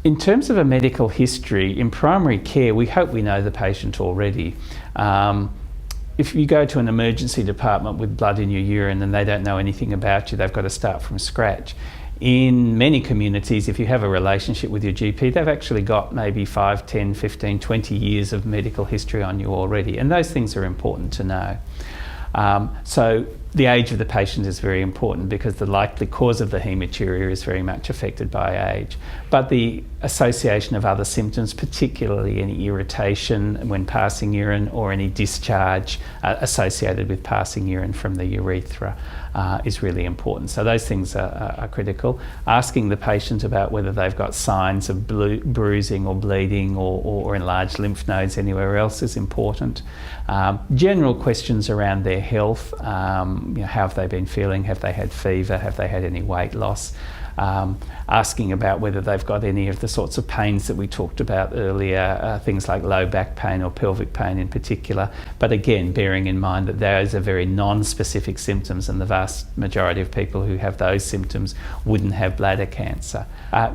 In terms of a medical history, in primary care, we hope we know the patient already. If you go to an emergency department with blood in your urine and they don't know anything about you, they've got to start from scratch. In many communities, if you have a relationship with your GP, they've actually got maybe 5, 10, 15, 20 years of medical history on you already, and those things are important to know. So the age of the patient is very important because the likely cause of the haematuria is very much affected by age. But the association of other symptoms, particularly any irritation when passing urine or any discharge associated with passing urine from the urethra is really important. So those things are critical. Asking the patient about whether they've got signs of bruising or bleeding or enlarged lymph nodes anywhere else is important. General questions around their health, how have they been feeling, have they had fever, have they had any weight loss, asking about whether they've got any of the sorts of pains that we talked about earlier, things like low back pain or pelvic pain in particular, but again bearing in mind that those are very non-specific symptoms and the vast majority of people who have those symptoms wouldn't have bladder cancer.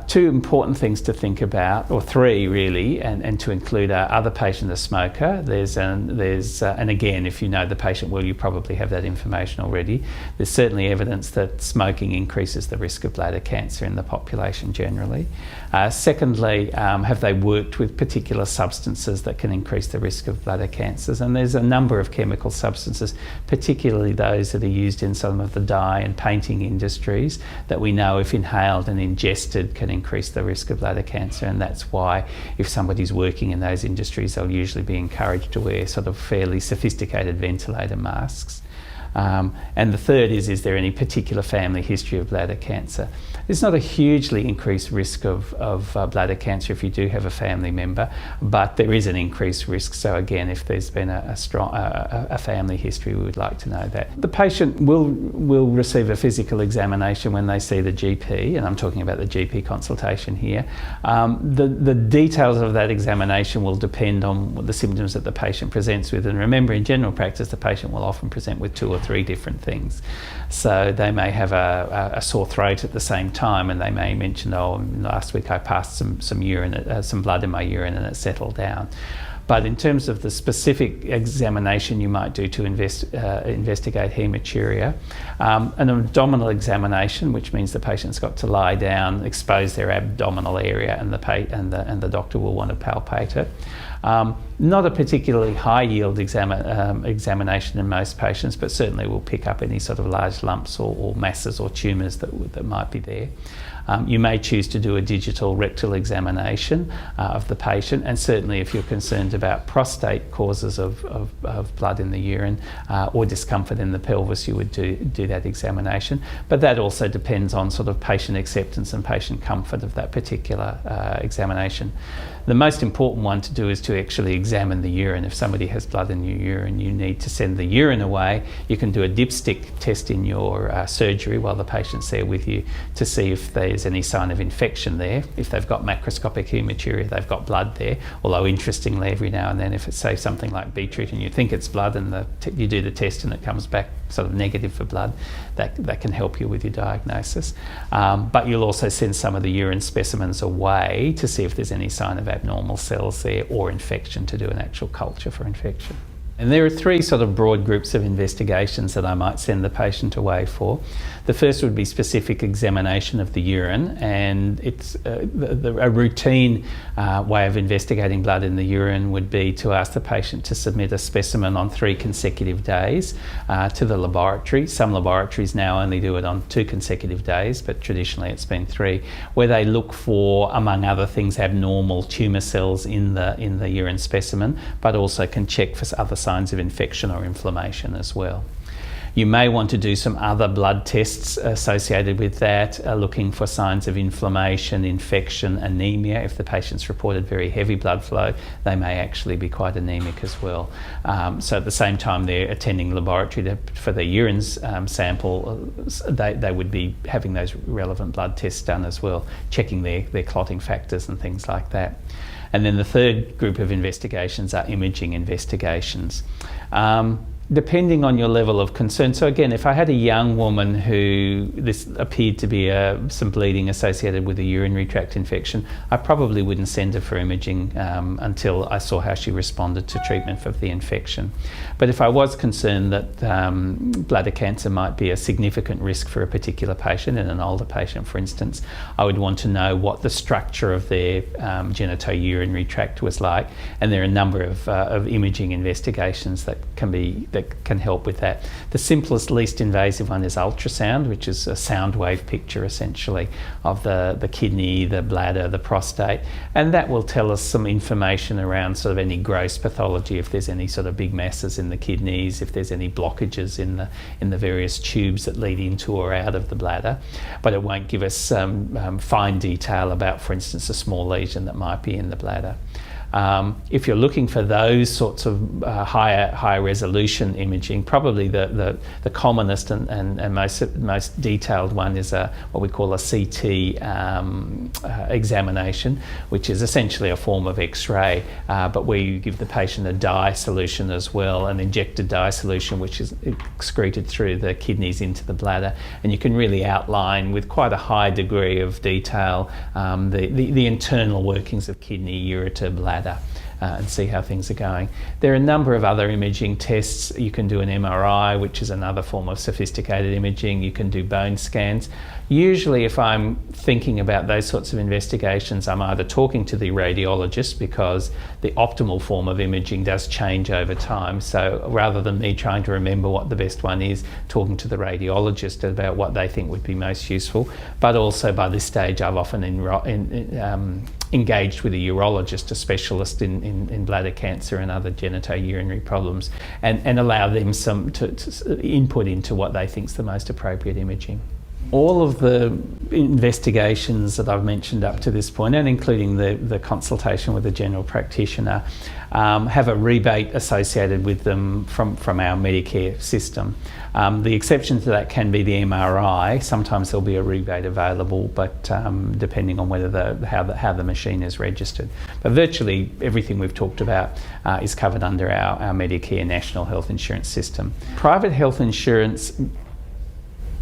Two important things to think about, or three really, and to include are the patient a smoker? And again, if you know the patient well, you probably have that information already. There's certainly evidence that smoking increases the risk of bladder cancer in the population generally. Secondly, have they worked with particular substances that can increase the risk of bladder cancers? And there's a number of chemical substances, particularly those that are used in some of the dye and painting industries, that we know if inhaled and ingested can increase the risk of bladder cancer, and that's why if somebody's working in those industries, they'll usually be encouraged to wear sort of fairly sophisticated ventilator masks. And the third is there any particular family history of bladder cancer? There's not a hugely increased risk of bladder cancer if you do have a family member, but there is an increased risk. So again, if there's been a strong family history, we would like to know that. The patient will receive a physical examination when they see the GP, and I'm talking about the GP consultation here. The details of that examination will depend on the symptoms that the patient presents with, and remember, in general practice, the patient will often present with 2 or 3 different things. So they may have a sore throat at the same time, and they may mention, oh, last week I passed some urine, some blood in my urine, and it settled down. But in terms of the specific examination you might do to investigate haematuria, an abdominal examination, which means the patient's got to lie down, expose their abdominal area, and the doctor will want to palpate it. Not a particularly high yield examination in most patients, but certainly will pick up any sort of large lumps or masses or tumours that might be there. You may choose to do a digital rectal examination of the patient, and certainly if you're concerned about prostate causes of blood in the urine or discomfort in the pelvis, you would do that examination. But that also depends on sort of patient acceptance and patient comfort of that particular examination. The most important one to do is to actually examine the urine. If somebody has blood in your urine, you need to send the urine away. You can do a dipstick test in your surgery while the patient's there with you to see if there's any sign of infection there. If they've got macroscopic haematuria, they've got blood there. Although interestingly, every now and then, if it's say something like beetroot and you think it's blood and you do the test and it comes back sort of negative for blood, that can help you with your diagnosis. But you'll also send some of the urine specimens away to see if there's any sign of abnormal cells there or infection, to do an actual culture for infection. And there are 3 sort of broad groups of investigations that I might send the patient away for. The first would be specific examination of the urine, and it's a routine way of investigating blood in the urine would be to ask the patient to submit a specimen on 3 consecutive days to the laboratory. Some laboratories now only do it on 2 consecutive days, but traditionally it's been 3, where they look for, among other things, abnormal tumour cells in the urine specimen, but also can check for other signs of infection or inflammation as well. You may want to do some other blood tests associated with that, looking for signs of inflammation, infection, anemia. If the patient's reported very heavy blood flow, they may actually be quite anemic as well. So at the same time they're attending laboratory for their urine sample, they would be having those relevant blood tests done as well, checking their clotting factors and things like that. And then the third group of investigations are imaging investigations. depending on your level of concern. So again, if I had a young woman who this appeared to be some bleeding associated with a urinary tract infection, I probably wouldn't send her for imaging until I saw how she responded to treatment for the infection. But if I was concerned that bladder cancer might be a significant risk for a particular patient, in an older patient for instance, I would want to know what the structure of their genitourinary tract was like, and there are a number of imaging investigations that can help with that. The simplest, least invasive one is ultrasound, which is a sound wave picture essentially of the kidney, the bladder, the prostate, and that will tell us some information around sort of any gross pathology, if there's any sort of big masses in the kidneys, if there's any blockages in the various tubes that lead into or out of the bladder, but it won't give us fine detail about, for instance, a small lesion that might be in the bladder. If you're looking for those sorts of higher resolution imaging, probably the commonest and most detailed one is what we call a CT examination, which is essentially a form of X-ray, but where you give the patient a dye solution as well, an injected dye solution which is excreted through the kidneys into the bladder, and you can really outline with quite a high degree of detail the internal workings of kidney, ureter, bladder. And see how things are going. There are a number of other imaging tests. You can do an MRI, which is another form of sophisticated imaging. You can do bone scans. Usually if I'm thinking about those sorts of investigations, I'm either talking to the radiologist, because the optimal form of imaging does change over time. So rather than me trying to remember what the best one is, talking to the radiologist about what they think would be most useful. But also by this stage I've often engaged with a urologist, a specialist in bladder cancer and other genitourinary problems, and allow them some input into what they think is the most appropriate imaging. All of the investigations that I've mentioned up to this point, and including the consultation with a general practitioner, have a rebate associated with them from our Medicare system. The exception to that can be the MRI. Sometimes there'll be a rebate available, but depending on whether how the machine is registered. But virtually everything we've talked about is covered under our Medicare National Health Insurance system. Private health insurance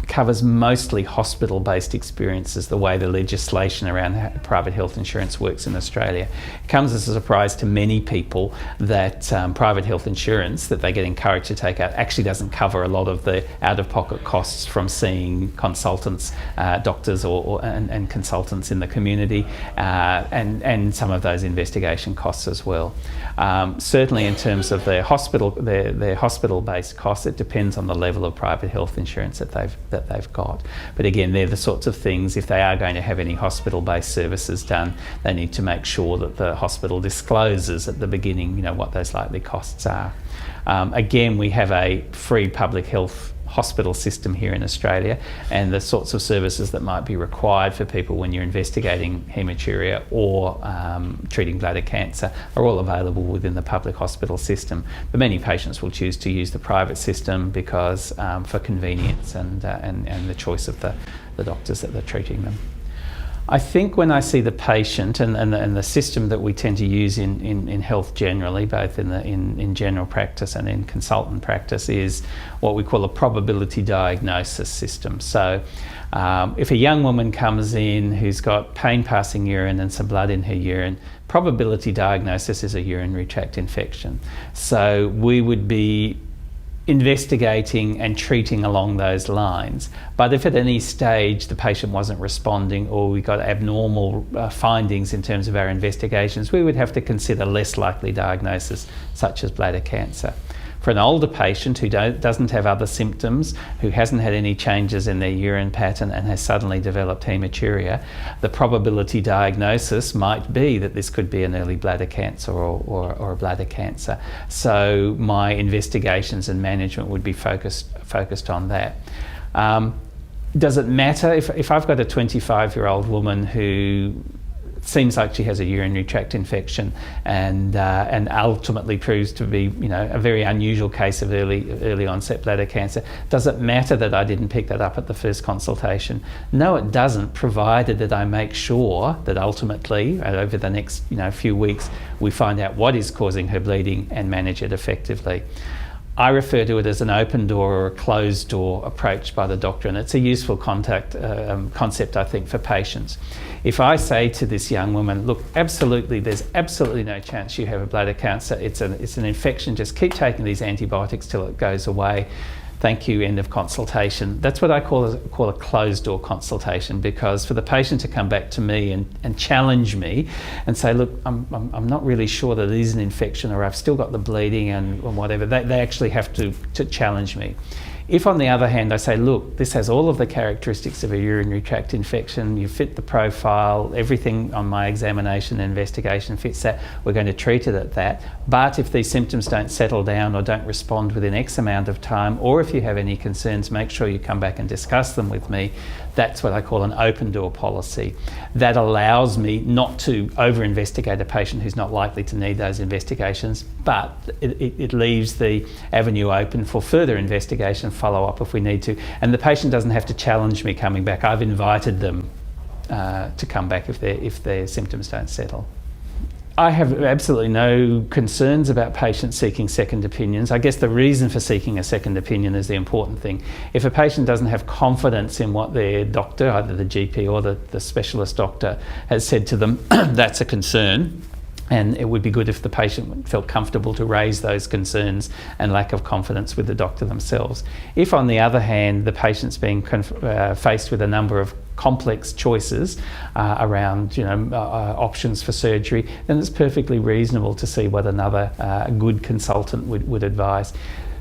covers mostly hospital-based experiences, the way the legislation around private health insurance works in Australia. It comes as a surprise to many people that private health insurance that they get encouraged to take out actually doesn't cover a lot of the out-of-pocket costs from seeing consultants, doctors and consultants in the community, and some of those investigation costs as well. Certainly in terms of their hospital-based costs, it depends on the level of private health insurance that they've got. But again, they're the sorts of things, if they are going to have any hospital-based services done, they need to make sure that the hospital discloses at the beginning, what those likely costs are. Again, we have a free public health hospital system here in Australia, and the sorts of services that might be required for people when you're investigating hematuria or treating bladder cancer are all available within the public hospital system. But many patients will choose to use the private system because for convenience and the choice of the doctors that they're treating them. I think when I see the patient and the system that we tend to use in health generally, both in general practice and in consultant practice, is what we call a probability diagnosis system. So if a young woman comes in who's got pain passing urine and some blood in her urine, probability diagnosis is a urinary tract infection. So we would be investigating and treating along those lines. But if at any stage the patient wasn't responding, or we got abnormal findings in terms of our investigations, we would have to consider less likely diagnosis, such as bladder cancer. For an older patient who doesn't have other symptoms, who hasn't had any changes in their urine pattern and has suddenly developed hematuria, the probability diagnosis might be that this could be an early bladder cancer or a bladder cancer. So my investigations and management would be focused on that. Does it matter if I've got a 25-year-old woman who seems like she has a urinary tract infection and ultimately proves to be, a very unusual case of early onset bladder cancer? Does it matter that I didn't pick that up at the first consultation? No, it doesn't, provided that I make sure that ultimately, over the next few weeks, we find out what is causing her bleeding and manage it effectively. I refer to it as an open door or a closed door approach by the doctor, and it's a useful concept, I think, for patients. If I say to this young woman, look, absolutely, there's absolutely no chance you have a bladder cancer, it's an infection, just keep taking these antibiotics till it goes away, thank you, end of consultation. That's what I call a closed door consultation, because for the patient to come back to me and challenge me and say, look, I'm not really sure that it is an infection, or I've still got the bleeding and whatever, they actually have to challenge me. If, on the other hand, I say, look, this has all of the characteristics of a urinary tract infection, you fit the profile, everything on my examination and investigation fits that, we're going to treat it at that. But if these symptoms don't settle down or don't respond within X amount of time, or if you have any concerns, make sure you come back and discuss them with me. That's what I call an open door policy. That allows me not to over-investigate a patient who's not likely to need those investigations, but it leaves the avenue open for further investigation, follow-up if we need to. And the patient doesn't have to challenge me coming back. I've invited them to come back if their symptoms don't settle. I have absolutely no concerns about patients seeking second opinions. I guess the reason for seeking a second opinion is the important thing. If a patient doesn't have confidence in what their doctor, either the GP or the specialist doctor, has said to them, that's a concern. And it would be good if the patient felt comfortable to raise those concerns and lack of confidence with the doctor themselves. If, on the other hand, the patient's being faced with a number of complex choices around options for surgery, then it's perfectly reasonable to see what another good consultant would advise.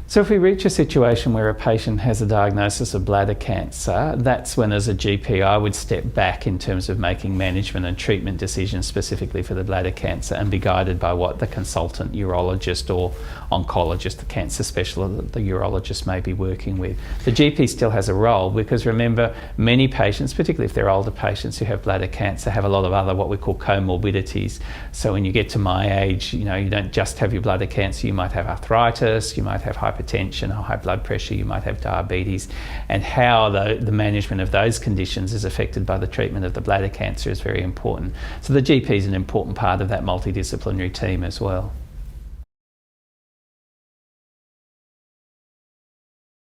So if we reach a situation where a patient has a diagnosis of bladder cancer, that's when, as a GP, I would step back in terms of making management and treatment decisions specifically for the bladder cancer and be guided by what the consultant urologist or oncologist, the cancer specialist, the urologist may be working with. The GP still has a role, because remember, many patients, particularly if they're older patients who have bladder cancer, have a lot of other what we call comorbidities. So when you get to my age, you don't just have your bladder cancer, you might have arthritis, you might have hypertension or high blood pressure, you might have diabetes, and how the management of those conditions is affected by the treatment of the bladder cancer is very important. So the GP is an important part of that multidisciplinary team as well.